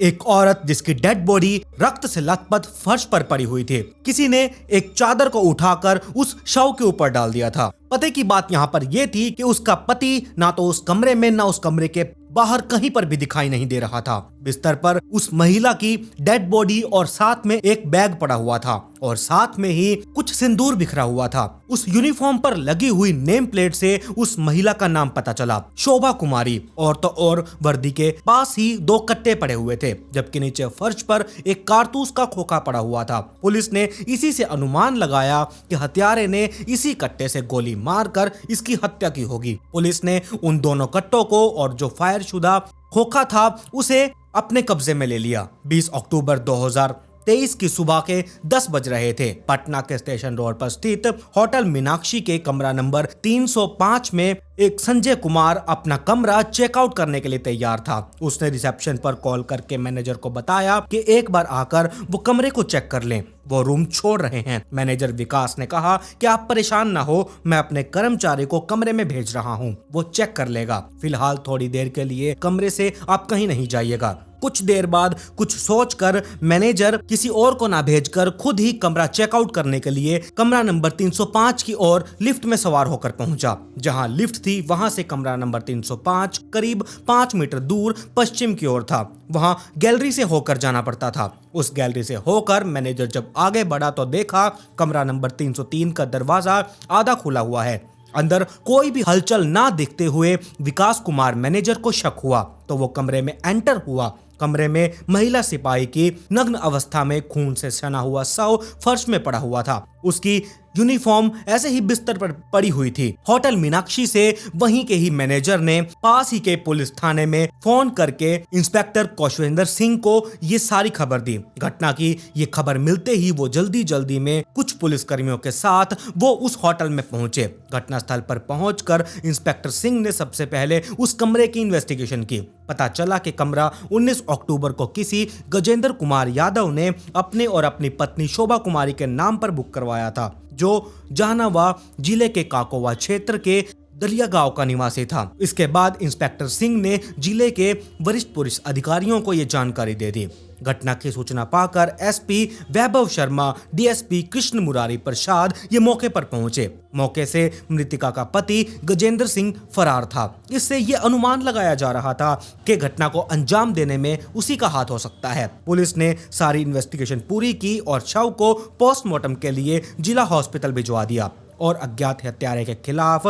एक औरत जिसकी डेड बॉडी रक्त से लथपथ फर्श पर पड़ी हुई थी। किसी ने एक चादर को उठाकर उस शव के ऊपर डाल दिया था। पते की बात यहाँ पर यह थी कि उसका पति ना तो उस कमरे में ना उस कमरे के बाहर कहीं पर भी दिखाई नहीं दे रहा था। बिस्तर पर उस महिला की डेड बॉडी और साथ में एक बैग पड़ा हुआ था और साथ में ही कुछ सिंदूर बिखरा हुआ था। उस यूनिफॉर्म पर लगी हुई नेम प्लेट से उस महिला का नाम पता चला, शोभा कुमारी। और तो और वर्दी के पास ही 2 कट्टे पड़े हुए थे, जबकि नीचे फर्श पर एक कारतूस का खोखा पड़ा हुआ था। पुलिस ने इसी से अनुमान लगाया कि हत्यारे ने इसी कट्टे से गोली मारकर इसकी हत्या की होगी। पुलिस ने उन दोनों कट्टों को और जो फायर शुदा खोखा था उसे अपने कब्जे में ले लिया। 20 अक्टूबर 2023 की सुबह के 10 बज रहे थे। पटना के स्टेशन रोड पर स्थित होटल मीनाक्षी के कमरा नंबर 305 में एक संजय कुमार अपना कमरा चेकआउट करने के लिए तैयार था। उसने रिसेप्शन पर कॉल करके मैनेजर को बताया कि एक बार आकर वो कमरे को चेक कर लें, वो रूम छोड़ रहे हैं। मैनेजर विकास ने कहा कि आप परेशान ना हो, मैं अपने कर्मचारी को कमरे में भेज रहा हूँ, वो चेक कर लेगा। फिलहाल थोड़ी देर के लिए कमरे से आप कहीं नहीं जाइएगा। कुछ देर बाद कुछ सोचकर मैनेजर किसी और को ना भेजकर खुद ही कमरा चेकआउट करने के लिए कमरा नंबर 305 की ओर लिफ्ट में सवार होकर पहुंचा। जहां लिफ्ट थी वहां से कमरा नंबर 305 करीब 5 मीटर दूर पश्चिम की ओर था। वहां गैलरी से होकर जाना पड़ता था। उस गैलरी से होकर मैनेजर जब आगे बढ़ा तो देखा कमरा नंबर 303 का दरवाजा आधा खुला हुआ है। अंदर कोई भी हलचल ना दिखते हुए विकास कुमार मैनेजर को शक हुआ तो वो कमरे में एंटर हुआ। कमरे में महिला सिपाही की नग्न अवस्था में खून से सना हुआ शव फर्श में पड़ा हुआ था। उसकी यूनिफॉर्म ऐसे ही बिस्तर पर पड़ी हुई थी। होटल मीनाक्षी से वहीं के ही मैनेजर ने पास ही के पुलिस थाने में फोन करके इंस्पेक्टर कौशवेंद्र सिंह को ये सारी खबर दी। घटना की ये खबर मिलते ही वो जल्दी में कुछ पुलिसकर्मियों के साथ वो उस होटल में पहुंचे। घटनास्थल पर पहुंचकर इंस्पेक्टर सिंह ने सबसे पहले उस कमरे की इन्वेस्टिगेशन की। पता चला कि कमरा 19 अक्टूबर को किसी गजेंद्र कुमार यादव ने अपने और अपनी पत्नी शोभा कुमारी के नाम पर बुक करवाया था, जो जहानाबाद जिले के काकोवा क्षेत्र के दलिया गांव का निवासी था। इसके बाद इंस्पेक्टर सिंह ने जिले के वरिष्ठ पुलिस अधिकारियों को यह जानकारी दे दी। घटना की सूचना पाकर एसपी वैभव शर्मा, डीएसपी कृष्ण मुरारी प्रसाद ये मौके पर पहुंचे। मौके से मृतिका का पति गजेंद्र सिंह फरार था। इससे ये अनुमान लगाया जा रहा था कि घटना को अंजाम देने में उसी का हाथ हो सकता है। पुलिस ने सारी इन्वेस्टिगेशन पूरी की और शव को पोस्टमार्टम के लिए जिला हॉस्पिटल भिजवा दिया और अज्ञात हत्यारे के खिलाफ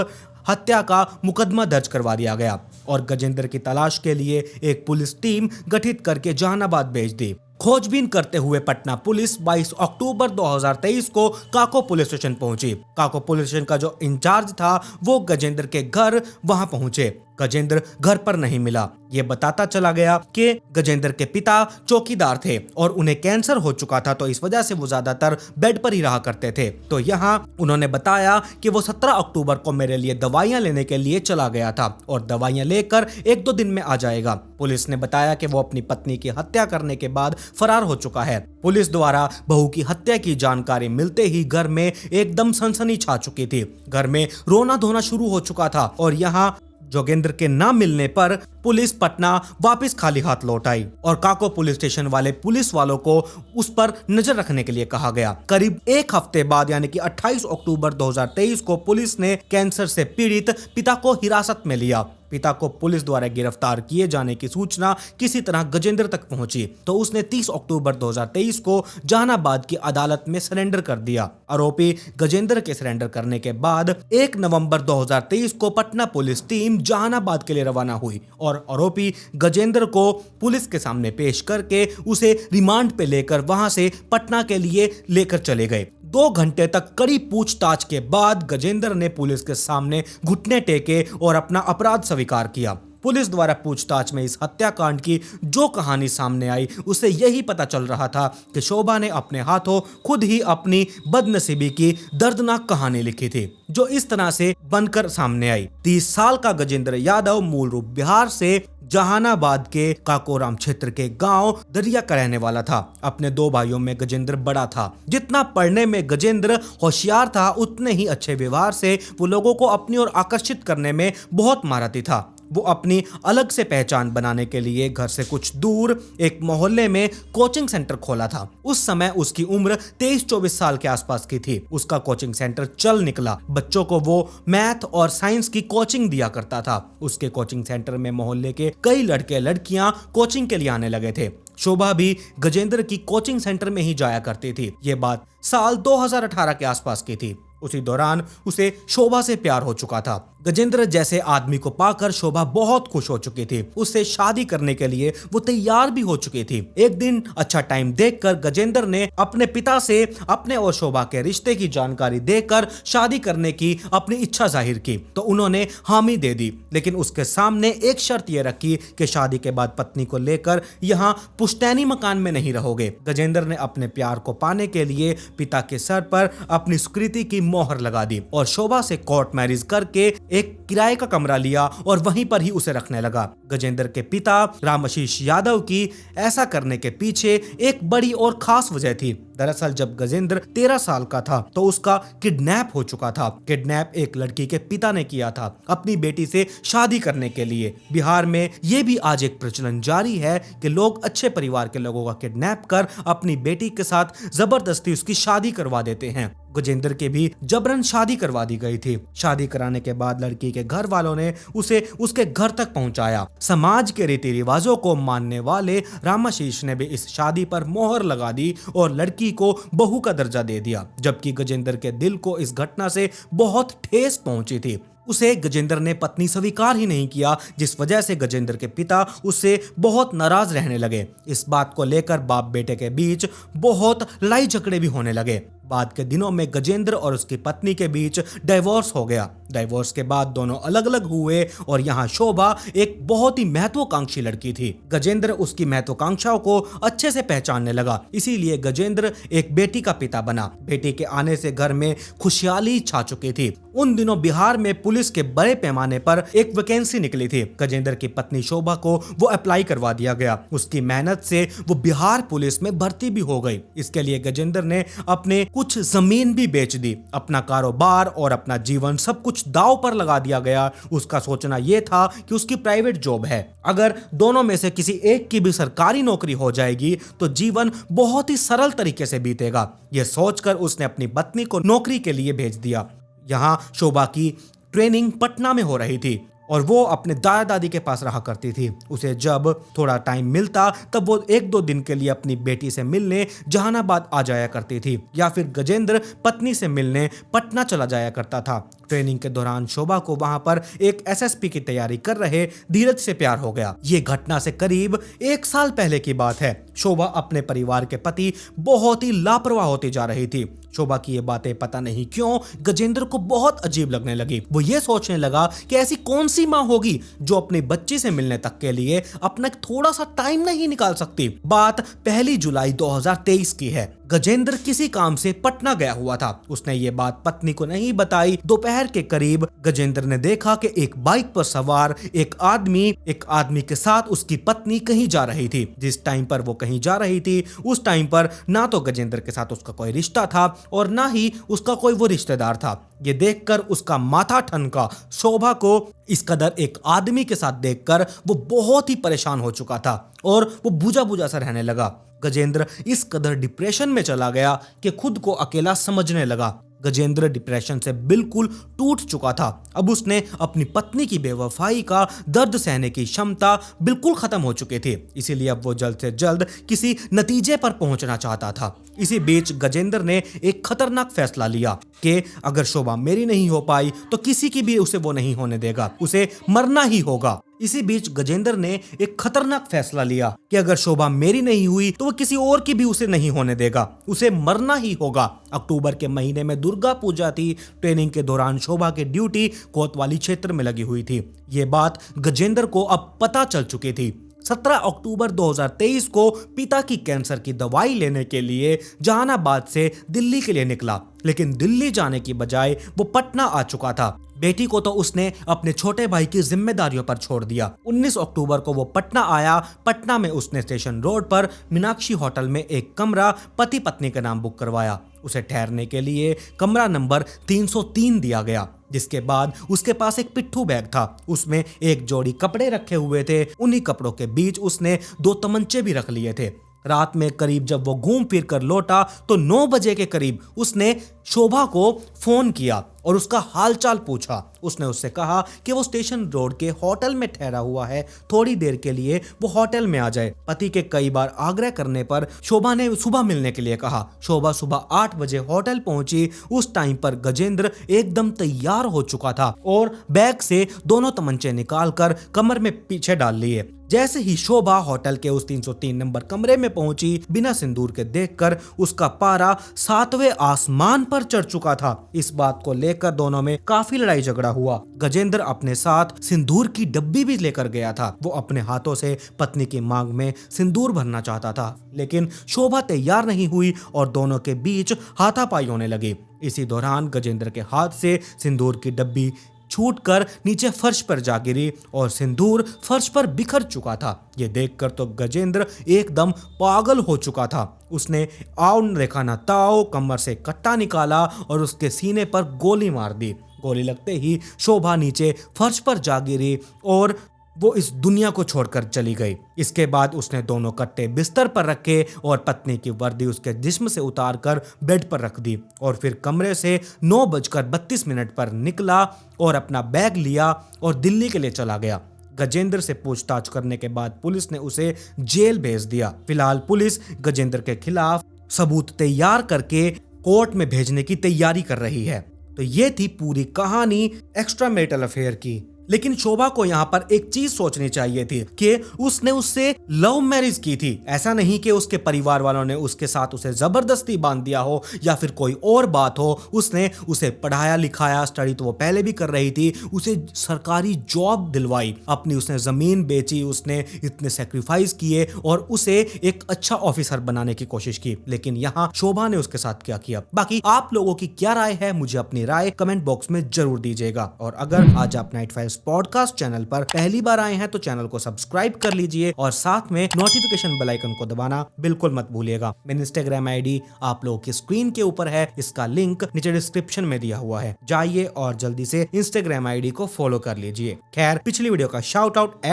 हत्या का मुकदमा दर्ज करवा दिया गया और गजेंद्र की तलाश के लिए एक पुलिस टीम गठित करके जहानाबाद भेज दी। खोजबीन करते हुए पटना पुलिस 22 अक्टूबर 2023 को काको पुलिस स्टेशन पहुंची। काको पुलिस स्टेशन का जो इंचार्ज था वो गजेंद्र के घर वहां पहुंचे। गजेंद्र घर पर नहीं मिला। ये बताता चला गया कि गजेंद्र के पिता चौकीदार थे और उन्हें कैंसर हो चुका था, तो इस वजह से वो ज्यादातर बेड पर ही रहा करते थे। तो यहाँ उन्होंने बताया कि वो 17 अक्टूबर को मेरे लिए दवाइयां लेने के लिए चला गया था और दवाइयां लेकर 1-2 दिन में आ जाएगा। पुलिस ने बताया कि वो अपनी पत्नी की हत्या करने के बाद फरार हो चुका है। पुलिस द्वारा बहू की हत्या की जानकारी मिलते ही घर में एकदम सनसनी छा चुकी थी। घर में रोना धोना शुरू हो चुका था और यहाँ जोगेंद्र के ना मिलने पर पुलिस पटना वापस खाली हाथ लौट आई और काको पुलिस स्टेशन वाले पुलिस वालों को उस पर नजर रखने के लिए कहा गया। करीब 1 हफ्ते बाद यानी कि 28 अक्टूबर 2023 को पुलिस ने कैंसर से पीड़ित पिता को हिरासत में लिया। पिता को पुलिस द्वारा गिरफ्तार किए जाने की सूचना किसी तरह गजेंद्र तक पहुंची तो उसने 30 अक्टूबर 2023 को जहानाबाद की अदालत में सरेंडर कर दिया। आरोपी गजेंद्र के सरेंडर करने के बाद 1 नवंबर 2023 को पटना पुलिस टीम जहानाबाद के लिए रवाना हुई और आरोपी गजेंद्र को पुलिस के सामने पेश करके उसे रिमांड पे लेकर वहां से पटना के लिए लेकर चले गए। 2 घंटे तक कड़ी पूछताछ के बाद गजेंद्र ने पुलिस के सामने घुटने टेके और अपना अपराध स्वीकार किया। पुलिस द्वारा पूछताछ में इस हत्याकांड की जो कहानी सामने आई उससे यही पता चल रहा था कि शोभा ने अपने हाथों खुद ही अपनी बदनसीबी की दर्दनाक कहानी लिखी थी, जो इस तरह से बनकर सामने आई। 30 साल का गजेंद्र यादव मूल रूप बिहार से जहानाबाद के काकोराम क्षेत्र के गांव दरिया का रहने वाला था। अपने 2 भाइयों में गजेंद्र बड़ा था। जितना पढ़ने में गजेंद्र होशियार था, उतने ही अच्छे व्यवहार से वो लोगों को अपनी ओर आकर्षित करने में बहुत महारथी था। वो अपनी अलग से पहचान बनाने के लिए घर से कुछ दूर एक मोहल्ले में कोचिंग सेंटर खोला था। उस समय उसकी उम्र 23-24 साल के आसपास की थी। उसका कोचिंग सेंटर चल निकला। बच्चों को वो मैथ और साइंस की कोचिंग दिया करता था। उसके कोचिंग सेंटर में मोहल्ले के कई लड़के लड़कियां कोचिंग के लिए आने लगे थे। शोभा भी गजेंद्र की कोचिंग सेंटर में ही जाया करती थी। ये बात साल 2018 के आसपास की थी। उसी दौरान उसे शोभा से प्यार हो चुका था। गजेंद्र जैसे आदमी को पाकर शोभा बहुत खुश हो चुकी थी। उससे शादी करने के लिए वो तैयार भी हो चुकी थी। एक दिन अच्छा टाइम देखकर गजेंद्र ने अपने पिता से अपने और शोभा के रिश्ते की जानकारी देकर शादी करने की अपनी इच्छा जाहिर की तो उन्होंने हामी दे दी, लेकिन उसके सामने एक शर्त ये रखी कि शादी के बाद पत्नी को लेकर यहाँ पुश्तैनी मकान में नहीं रहोगे। गजेंद्र ने अपने प्यार को पाने के लिए पिता के सर पर अपनी स्वीकृति की मोहर लगा दी और शोभा से कोर्ट मैरिज करके एक किराए का कमरा लिया और वहीं पर ही उसे रखने लगा। गजेंद्र के पिता रामाशीष यादव की ऐसा करने के पीछे एक बड़ी और खास वजह थी। दरअसल जब गजेंद्र 13 साल का था तो उसका किडनैप हो चुका था। किडनैप एक लड़की के पिता ने किया था अपनी बेटी से शादी करने के लिए। बिहार में ये भी आज एक प्रचलन जारी है कि लोग अच्छे परिवार के लोगों का किडनैप कर अपनी बेटी के साथ जबरदस्ती उसकी शादी करवा देते हैं। गजेंद्र की भी जबरन शादी करवा दी गई थी। शादी कराने के बाद लड़की के घर वालों ने उसे उसके घर तक पहुंचाया। समाज के रीति रिवाजों को मानने वाले रामाशीष ने भी इस शादी पर मोहर लगा दी और लड़की को बहू का दर्जा दे दिया, जबकि गजेंद्र के दिल को इस घटना से बहुत ठेस पहुंची थी। उसे गजेंद्र ने पत्नी स्वीकार ही नहीं किया, जिस वजह से गजेंद्र के पिता उससे बहुत नाराज रहने लगे। इस बात को लेकर बाप बेटे के बीच बहुत लड़ाई झगड़े भी होने लगे। बाद के दिनों में गजेंद्र और उसकी पत्नी के बीच डाइवोर्स हो गया। डाइवोर्स के बाद दोनों अलग अलग हुए और यहाँ शोभा एक बहुत ही महत्वाकांक्षी लड़की थी। गजेंद्र उसकी महत्वाकांक्षाओं को अच्छे से पहचानने लगा, इसीलिए गजेंद्र एक बेटी का पिता बना। बेटी के आने से घर में खुशहाली छा चुकी थी। उन दिनों बिहार में पुलिस के बड़े पैमाने पर एक वैकेंसी निकली थी। गजेंद्र की पत्नी शोभा को वो अप्लाई करवा दिया गया। उसकी मेहनत से वो बिहार पुलिस में भर्ती भी हो गई। इसके लिए गजेंद्र ने अपने कुछ जमीन भी बेच दी। अपना कारोबार और अपना जीवन सब कुछ दांव पर लगा दिया गया। उसका सोचना यह था कि उसकी प्राइवेट जॉब है, अगर दोनों में से किसी एक की भी सरकारी नौकरी हो जाएगी तो जीवन बहुत ही सरल तरीके से बीतेगा। यह सोचकर उसने अपनी पत्नी को नौकरी के लिए भेज दिया। यहाँ शोभा की ट्रेनिंग पटना में हो रही थी और वो अपने दादा दादी के पास रहा करती थी। उसे जब थोड़ा टाइम मिलता तब वो 1-2 दिन के लिए अपनी बेटी से मिलने जहानाबाद आ जाया करती थी या फिर गजेंद्र पत्नी से मिलने पटना चला जाया करता था। ट्रेनिंग के दौरान शोभा को वहां पर एक एसएसपी की तैयारी कर रहे धीरज से प्यार हो गया। ये घटना से करीब 1 साल पहले की बात है। शोभा अपने परिवार के प्रति बहुत ही लापरवाह होती जा रही थी। शोभा की ये बातें पता नहीं क्यों गजेंद्र को बहुत अजीब लगने लगी। वो ये सोचने लगा कि ऐसी कौन सी माँ होगी जो अपनी बच्ची से मिलने तक के लिए अपना थोड़ा सा टाइम नहीं निकाल सकती। बात 1 जुलाई 2023 की है। गजेंद्र किसी काम से पटना गया हुआ था। उसने ये बात पत्नी को नहीं बताई। दोपहर के करीब गजेंद्र ने देखा कि एक बाइक पर सवार एक आदमी के साथ उसकी पत्नी कहीं जा रही थी। जिस टाइम पर वो कहीं जा रही थी उस टाइम पर ना तो गजेंद्र के साथ उसका कोई रिश्ता था और ना ही उसका कोई वो रिश्तेदार था। ये देखकर उसका माथा ठनका। शोभा को इस कदर एक आदमी के साथ देखकर वो बहुत ही परेशान हो चुका था और वो बुझा बुझा सा रहने लगा। गजेंद्र इस कदर डिप्रेशन में चला गया कि खुद को अकेला समझने लगा। गजेंद्र डिप्रेशन से बिल्कुल टूट चुका था। अब उसने अपनी पत्नी की बेवफाई का दर्द सहने की क्षमता बिल्कुल खत्म हो चुकी थी। इसीलिए अब वो जल्द से जल्द किसी नतीजे पर पहुंचना चाहता था। इसी बीच गजेंद्र ने एक खतरनाक फैसला लिया कि अगर शोभा मेरी नहीं हो पाई तो किसी की भी उसे वो नहीं होने देगा, उसे मरना ही होगा। इसी बीच गजेंद्र ने एक खतरनाक फैसला लिया कि अगर शोभा मेरी नहीं हुई तो वो किसी और की भी उसे नहीं होने देगा, उसे मरना ही होगा। अक्टूबर के महीने में दुर्गा पूजा थी। ट्रेनिंग के दौरान शोभा की ड्यूटी कोतवाली क्षेत्र में लगी हुई थी। ये बात गजेंद्र को अब पता चल चुकी थी। 17 अक्टूबर 2023 को पिता की कैंसर की दवाई लेने के लिए जहानाबाद से दिल्ली के लिए निकला, लेकिन दिल्ली जाने की बजाय वो पटना आ चुका था। बेटी को तो उसने अपने छोटे भाई की जिम्मेदारियों पर छोड़ दिया। 19 अक्टूबर को वो पटना आया। पटना में उसने स्टेशन रोड पर मीनाक्षी होटल में एक कमरा पति पत्नी के नाम बुक करवाया। उसे ठहरने के लिए कमरा नंबर 303 दिया गया, जिसके बाद उसके पास एक पिट्ठू बैग था। उसमें एक जोड़ी कपड़े रखे हुए थे। उन्हीं कपड़ों के बीच उसने 2 तमंचे भी रख लिए थे। रात में करीब जब वो घूम फिर कर लौटा तो 9 बजे के करीब उसने शोभा को फोन किया और उसका हालचाल पूछा। उसने उससे कहा कि वो स्टेशन रोड के होटल में ठहरा हुआ है, थोड़ी देर के लिए वो होटल में आ जाए। पति के कई बार आग्रह करने पर शोभा ने सुबह मिलने के लिए कहा। शोभा सुबह 8 बजे होटल पहुंची। उस टाइम पर गजेंद्र एकदम तैयार हो चुका था और बैग से दोनों तमंचे निकालकर कमर में पीछे डाल लिए। जैसे ही शोभा होटल के उस 303 नंबर कमरे में पहुंची, बिना सिंदूर के देखकर उसका पारा 7वें आसमान पर चढ़ चुका था। इस बात को लेकर दोनों में काफी लड़ाई झगड़ा हुआ। गजेंद्र अपने साथ सिंदूर की डब्बी भी लेकर गया था। वो अपने हाथों से पत्नी की मांग में सिंदूर भरना चाहता था, लेकिन शोभा तैयार नहीं हुई और दोनों के बीच हाथापाई होने लगी। इसी दौरान गजेंद्र के हाथ से सिंदूर की डब्बी छूटकर नीचे फर्श पर जा गिरी और सिंदूर फर्श पर बिखर चुका था। ये देखकर तो गजेंद्र एकदम पागल हो चुका था। उसने आओ न देखा न ताओ कमर से कट्टा निकाला और उसके सीने पर गोली मार दी। गोली लगते ही शोभा नीचे फर्श पर जा गिरी और वो इस दुनिया को छोड़कर चली गई। इसके बाद उसने दोनों कट्टे बिस्तर पर रखे और पत्नी की वर्दी उसके जिस्म से उतारकर बेड पर रख दी और फिर कमरे से 9:32 पर निकला और अपना बैग लिया और दिल्ली के लिए चला गया। गजेंद्र से पूछताछ करने के बाद पुलिस ने उसे जेल भेज दिया। फिलहाल पुलिस गजेंद्र के खिलाफ सबूत तैयार करके कोर्ट में भेजने की तैयारी कर रही है। तो ये थी पूरी कहानी एक्स्ट्रा मैरिटल अफेयर की। लेकिन शोभा को यहाँ पर एक चीज सोचनी चाहिए थी कि उसने उससे लव मैरिज की थी। ऐसा नहीं कि उसके परिवार वालों ने उसके साथ उसे जबरदस्ती बांध दिया हो या फिर कोई और बात हो। उसने उसे पढ़ाया लिखाया, स्टडी तो वो पहले भी कर रही थी, उसे सरकारी जॉब दिलवाई, अपनी उसने जमीन बेची, उसने इतने सेक्रीफाइस किए और उसे एक अच्छा ऑफिसर बनाने की कोशिश की। लेकिन यहाँ शोभा ने उसके साथ क्या किया। बाकी आप लोगों की क्या राय है, मुझे अपनी राय कमेंट बॉक्स में जरूर दीजिएगा। और अगर आज आप नाइट फाइल्स पॉडकास्ट चैनल पर पहली बार आए हैं तो चैनल को सब्सक्राइब कर लीजिए और साथ में नोटिफिकेशन बेल आइकन को दबाना बिल्कुल मत भूलिएगा। मेरी इंस्टाग्राम आईडी आप लोगों की स्क्रीन के ऊपर है, इसका लिंक नीचे डिस्क्रिप्शन में दिया हुआ है, जाइए और जल्दी से इंस्टाग्राम आईडी को फॉलो कर लीजिए। खैर, पिछली वीडियो का शाउट आउट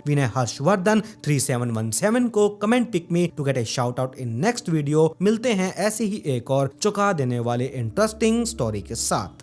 @विनय हर्षवर्धन 3717 को comment pick me to get a shout out in next video. मिलते हैं ऐसी ही एक और चौंका देने वाले इंटरेस्टिंग स्टोरी के साथ।